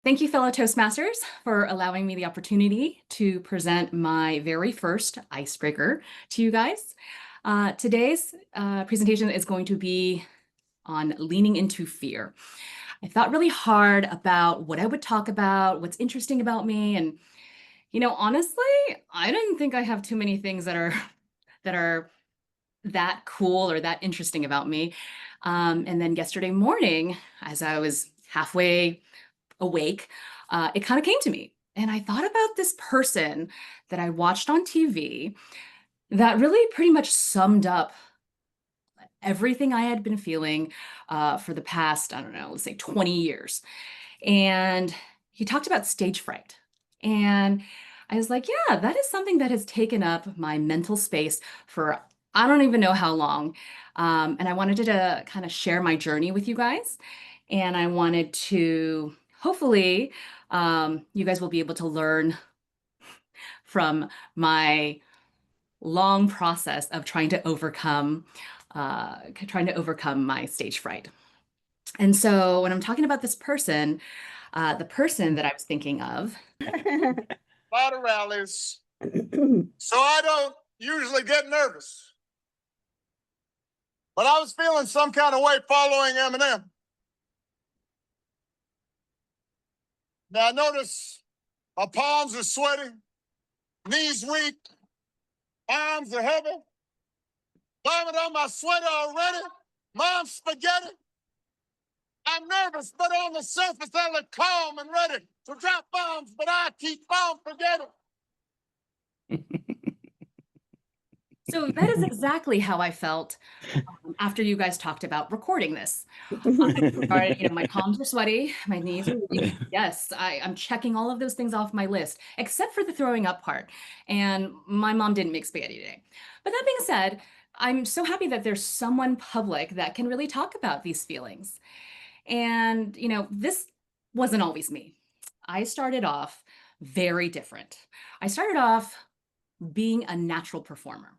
Thank you, fellow Toastmasters, for allowing me the opportunity to present my very first icebreaker to you guys. Today's presentation is going to be on leaning into fear. I thought really hard about what I would talk about, what's interesting about me, and honestly, I didn't think I have too many things that are that are that cool or that interesting about me. And then yesterday morning, as I was halfway awake, it kind of came to me. And I thought about this person that I watched on TV that really pretty much summed up everything I had been feeling for the past, I don't know, let's say 20 years. And he talked about stage fright. And I was like, yeah, that is something that has taken up my mental space for I don't even know how long. And I wanted to kind of share my journey with you guys. And I wanted to hopefully you guys will be able to learn from my long process of trying to overcome my stage fright. And so when I'm talking about this person, the person that I was thinking of, A lot of rallies, so I don't usually get nervous. But I was feeling some kind of way following Eminem. Now I notice my palms are sweaty, knees weak, arms are heavy, vomit on my sweater already, mom's spaghetti. I'm nervous, but on the surface I look calm and ready to drop bombs, but I keep on forgetting. so that is exactly how I felt after you guys talked about recording this. My palms are sweaty, my knees are weak. Yes, I'm checking all of those things off my list, except for the throwing up part. And my mom didn't make spaghetti today. But that being said, I'm so happy that there's someone public that can really talk about these feelings. And, this wasn't always me. I started off very different. I started off being a natural performer.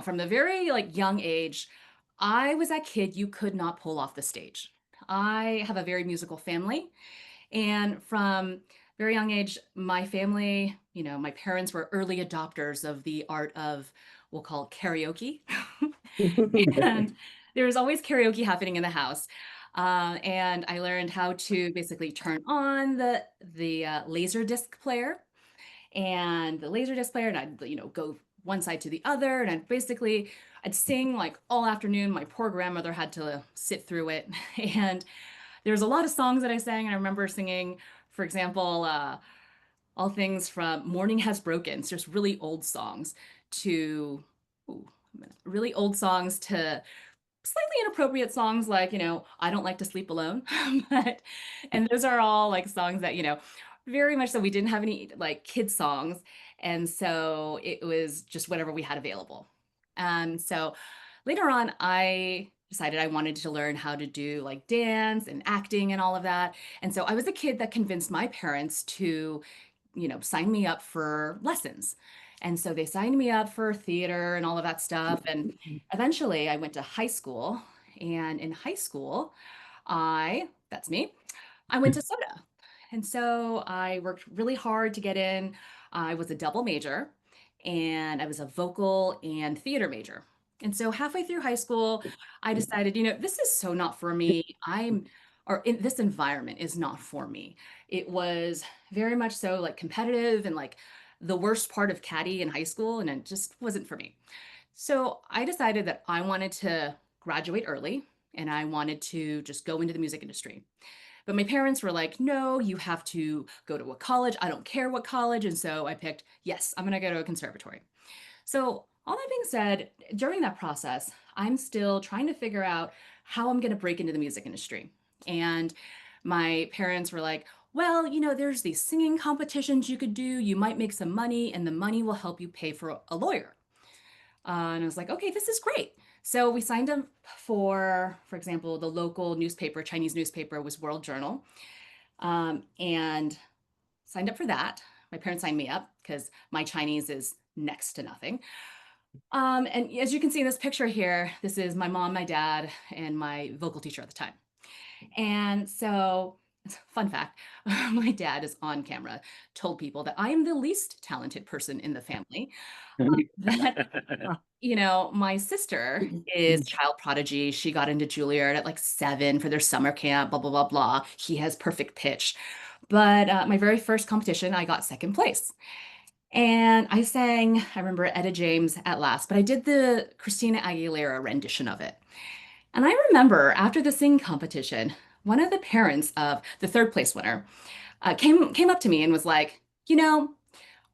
From the very young age, I was that kid you could not pull off the stage. I have a very musical family, and from very young age, my family, my parents were early adopters of the art of, we'll call it karaoke. And there was always karaoke happening in the house. And I learned how to basically turn on the laser disc player and the laser disc player, and I'd go one side to the other, and I'd sing like all afternoon. My poor grandmother had to sit through it, and there was a lot of songs that I sang, and I remember singing, for example, all things from "Morning Has Broken," so just really old songs, to ooh, really old songs to slightly inappropriate songs like, I Don't Like to Sleep Alone. But and those are all like songs that, very much so we didn't have any like kids songs. And so it was just whatever we had available. So later on, I decided I wanted to learn how to do like dance and acting and all of that. And so I was the kid that convinced my parents to, sign me up for lessons. And so they signed me up for theater and all of that stuff. And eventually I went to high school. And in high school, that's me, I went to soda. And so I worked really hard to get in. I was a double major and I was a vocal and theater major. And so halfway through high school, I decided, this is so not for me. Or in this environment is not for me. It was very much so like competitive and like the worst part of caddy in high school, and it just wasn't for me. So I decided that I wanted to graduate early and I wanted to just go into the music industry. But my parents were like, no, you have to go to a college. I don't care what college. And so I picked, yes, I'm going to go to a conservatory. So, all that being said, during that process, I'm still trying to figure out how I'm going to break into the music industry. And my parents were like, well, there's these singing competitions you could do. You might make some money, and the money will help you pay for a lawyer. And I was like, okay, this is great. So we signed up for example, the local newspaper, Chinese newspaper was World Journal, and signed up for that. My parents signed me up because my Chinese is next to nothing. And as you can see in this picture here, this is my mom, my dad, and my vocal teacher at the time. And so Fun fact, my dad is on camera, told people that I am the least talented person in the family. That my sister is child prodigy. She got into Juilliard at like 7 for their summer camp, blah, blah, blah, blah. He has perfect pitch. But my very first competition, I got second place. And I sang, I remember Etta James at last, but I did the Christina Aguilera rendition of it. And I remember after the singing competition, one of the parents of the third place winner came up to me and was like, I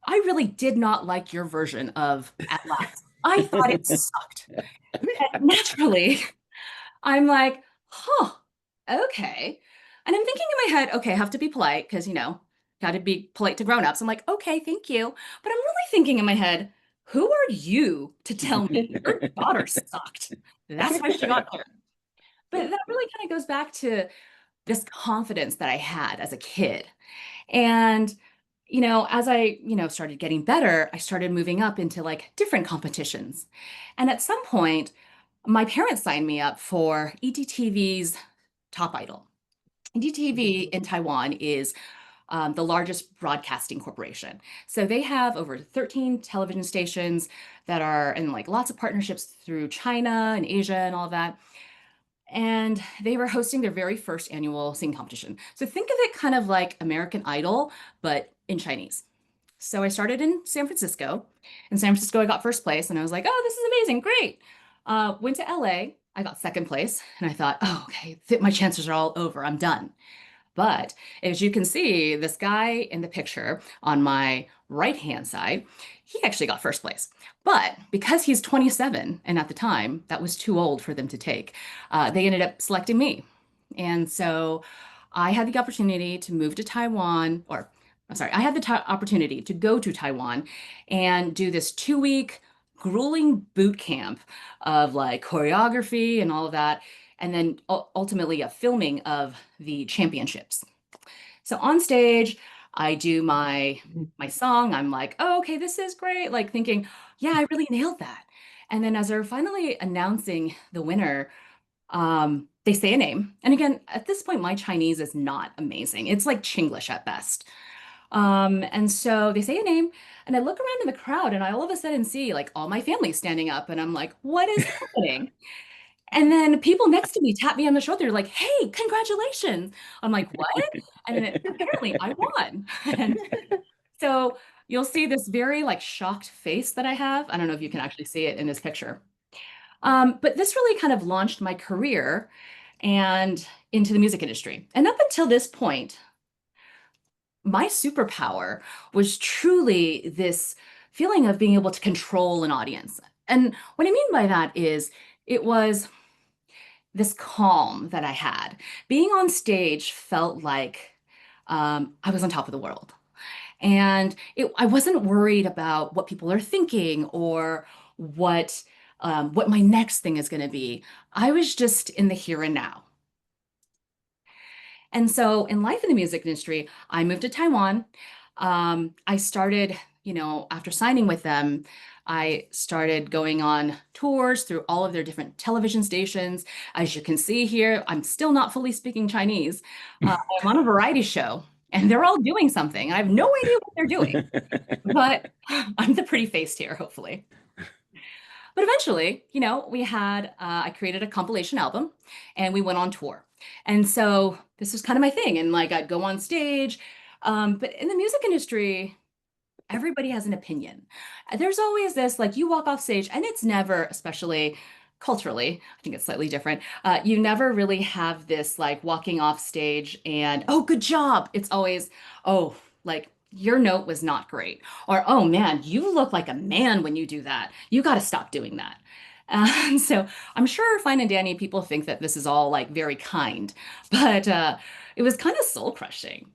really did not like your version of At Last. I thought it sucked. And naturally, I'm like, huh, okay. And I'm thinking in my head, okay, I have to be polite because, got to be polite to grown-ups. I'm like, okay, thank you. But I'm really thinking in my head, who are you to tell me your daughter sucked? That's why she got there. But that really kind of goes back to this confidence that I had as a kid. And, as I, started getting better, I started moving up into like different competitions. And at some point, my parents signed me up for EDTV's Top Idol. EDTV in Taiwan is the largest broadcasting corporation. So they have over 13 television stations that are in like lots of partnerships through China and Asia and all of that. And they were hosting their very first annual singing competition. So think of it kind of like American Idol, but in Chinese. So I started in San Francisco. In San Francisco, I got first place, and I was like, "Oh, this is amazing, great." Went to LA, I got second place, and I thought, "Oh, okay, my chances are all over. I'm done." But as you can see, this guy in the picture on my right-hand side, he actually got first place. But because he's 27, and at the time that was too old for them to take, they ended up selecting me. And so I had the opportunity to move to Taiwan, or I'm sorry, I had the opportunity to go to Taiwan and do this 2-week grueling boot camp of like choreography and all of that, and then ultimately a filming of the championships. So on stage, I do my song. I'm like, oh, okay, this is great. Like thinking, yeah, I really nailed that. And then as they're finally announcing the winner, they say a name. And again, at this point, my Chinese is not amazing. It's like Chinglish at best. And so they say a name, and I look around in the crowd, and I all of a sudden see like all my family standing up, and I'm like, what is happening? And then people next to me tap me on the shoulder, like, hey, congratulations. I'm like, what? And then apparently I won. And so you'll see this very like shocked face that I have. I don't know if you can actually see it in this picture. But this really kind of launched my career and into the music industry. And up until this point, my superpower was truly this feeling of being able to control an audience. And what I mean by that is it was this calm that I had. Being on stage felt like I was on top of the world. And I wasn't worried about what people are thinking or what my next thing is going to be. I was just in the here and now. And so in life in the music industry, I moved to Taiwan. I started, after signing with them, I started going on tours through all of their different television stations. As you can see here, I'm still not fully speaking Chinese. I'm on a variety show, and they're all doing something. I have no idea what they're doing, but I'm the pretty face here, hopefully. But eventually, I created a compilation album and we went on tour. And so this was kind of my thing. And like I'd go on stage. But in the music industry, everybody has an opinion. There's always this, like you walk off stage and it's never, especially culturally, I think it's slightly different. You never really have this like walking off stage and, oh, good job. It's always, oh, like your note was not great. Or, oh man, you look like a man when you do that. You got to stop doing that. So I'm sure Fine and Danny people think that this is all like very kind, but it was kind of soul crushing.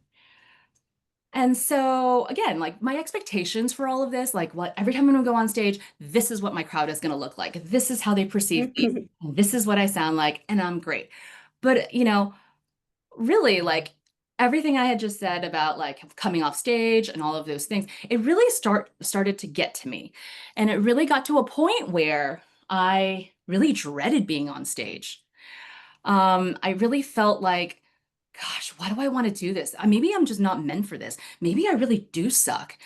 And so again, like my expectations for all of this, like what every time I'm gonna go on stage, this is what my crowd is gonna look like. This is how they perceive me. This is what I sound like, and I'm great. But really like everything I had just said about like coming off stage and all of those things, it really started to get to me. And it really got to a point where I really dreaded being on stage. I really felt like gosh, why do I want to do this? Maybe I'm just not meant for this. Maybe I really do suck.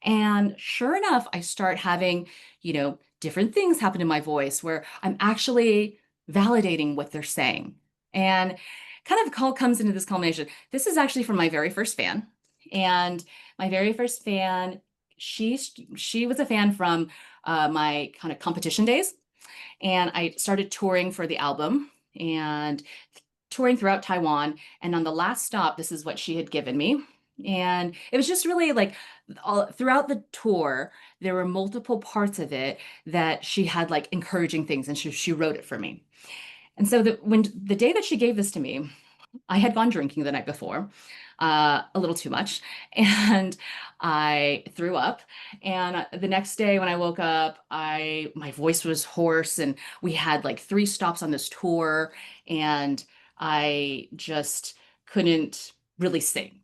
And sure enough, I start having, different things happen in my voice where I'm actually validating what they're saying. And kind of call comes into this culmination. This is actually from my very first fan. And my very first fan, she was a fan from my kind of competition days. And I started touring for the album and touring throughout Taiwan. And on the last stop, this is what she had given me. And it was just really like throughout the tour, there were multiple parts of it that she had like encouraging things, and she wrote it for me. And so when the day that she gave this to me, I had gone drinking the night before, a little too much, and I threw up. And the next day when I woke up, my voice was hoarse, and we had like three stops on this tour, and I just couldn't really sing.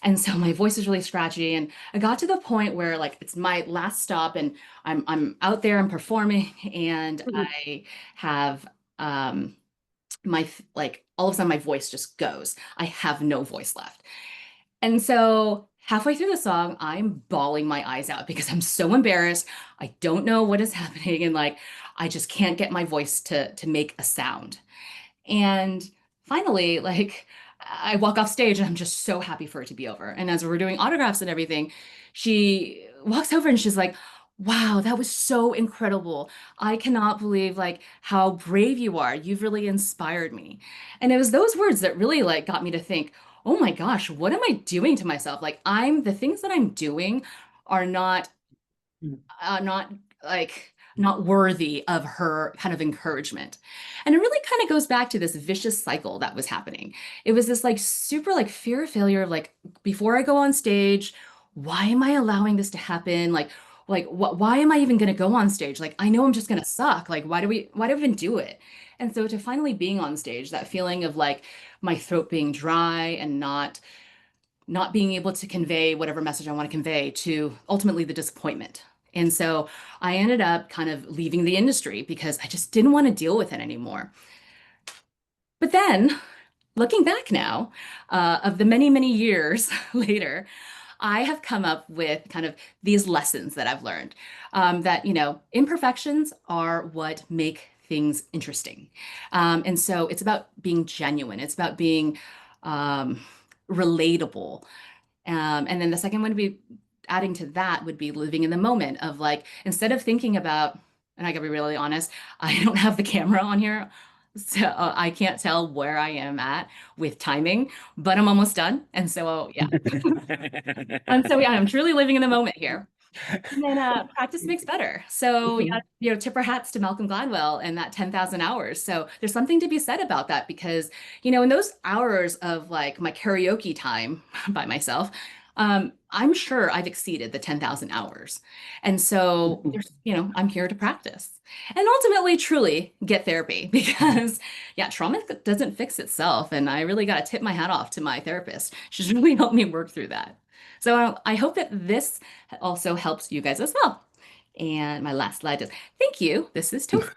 And so my voice was really scratchy, and I got to the point where like it's my last stop, and I'm out there and performing, and I have like all of a sudden my voice just goes. I have no voice left. And so halfway through the song, I'm bawling my eyes out because I'm so embarrassed. I don't know what is happening, and like I just can't get my voice to make a sound. And finally, like I walk off stage and I'm just so happy for it to be over. And as we're doing autographs and everything, she walks over and she's like, "Wow, that was so incredible. I cannot believe like how brave you are. You've really inspired me." And it was those words that really like got me to think, "Oh my gosh, what am I doing to myself? Like the things that I'm doing are not like not worthy of her kind of encouragement." And it really kind of goes back to this vicious cycle that was happening. It was this like super like fear of failure of like before I go on stage, why am I allowing this to happen? Like why am I even going to go on stage? Like I know I'm just going to suck. Like why do we even do it? And so to finally being on stage, that feeling of like my throat being dry and not being able to convey whatever message I want to convey to ultimately the disappointment. And so I ended up kind of leaving the industry because I just didn't want to deal with it anymore. But then, looking back now, of the many, many years later, I have come up with kind of these lessons that I've learned that, imperfections are what make things interesting. And so it's about being genuine, it's about being um, relatable, and then the second one would be adding to that would be living in the moment of like, instead of thinking about, and I gotta be really honest, I don't have the camera on here. So I can't tell where I am at with timing, but I'm almost done. And so, yeah. And so, yeah, I'm truly living in the moment here. And then practice makes better. So yeah, tip our hats to Malcolm Gladwell and that 10,000 hours. So there's something to be said about that because, in those hours of like my karaoke time by myself, I'm sure I've exceeded the 10,000 hours. And so I'm here to practice and ultimately truly get therapy because yeah, trauma doesn't fix itself. And I really got to tip my hat off to my therapist. She's really helped me work through that. So I hope that this also helps you guys as well. And my last slide is thank you. This is Toast.